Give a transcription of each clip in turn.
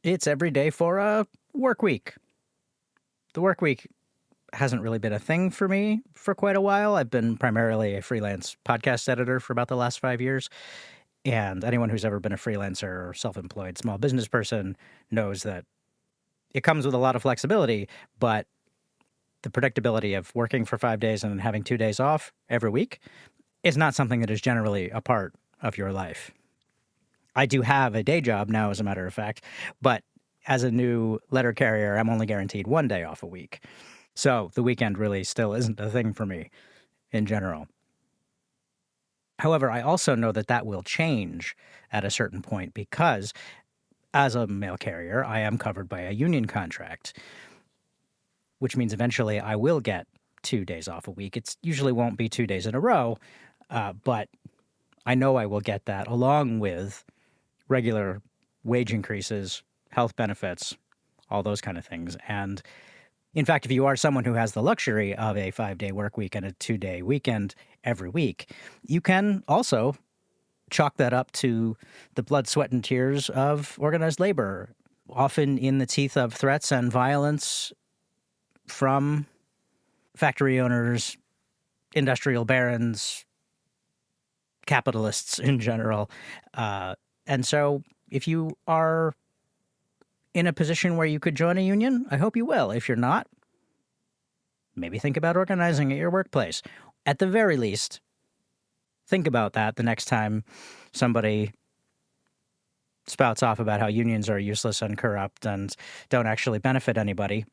It's every day for a work week. The work week hasn't really been a thing for me for quite a while. I've been primarily a freelance podcast editor for about the last 5 years. And anyone who's ever been a freelancer or self-employed small business person knows that it comes with a lot of flexibility, but the predictability of working for 5 days and then having 2 days off every week is not something that is generally a part of your life. I do have a day job now, as a matter of fact, but as a new letter carrier, I'm only guaranteed 1 day off a week. So the weekend really still isn't a thing for me in general. However, I also know that that will change at a certain point because as a mail carrier, I am covered by a union contract, which means eventually I will get 2 days off a week. It usually won't be 2 days in a row, but I know I will get that along with regular wage increases, health benefits, all those kind of things. And in fact, if you are someone who has the luxury of a 5-day work week and a 2-day weekend every week, you can also chalk that up to the blood, sweat, and tears of organized labor, often in the teeth of threats and violence from factory owners, industrial barons, capitalists in general. And so if you are in a position where you could join a union, I hope you will. If you're not, maybe think about organizing at your workplace. At the very least, think about that the next time somebody spouts off about how unions are useless and corrupt and don't actually benefit anybody.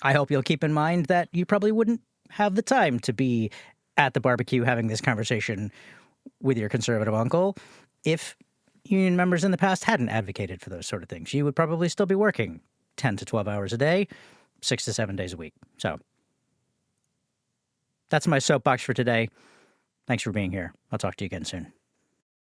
I hope you'll keep in mind that you probably wouldn't have the time to be at the barbecue having this conversation with your conservative uncle if union members in the past hadn't advocated for those sort of things. You would probably still be working 10 to 12 hours a day, 6 to 7 days a week. So that's my soapbox for today. Thanks for being here. I'll talk to you again soon.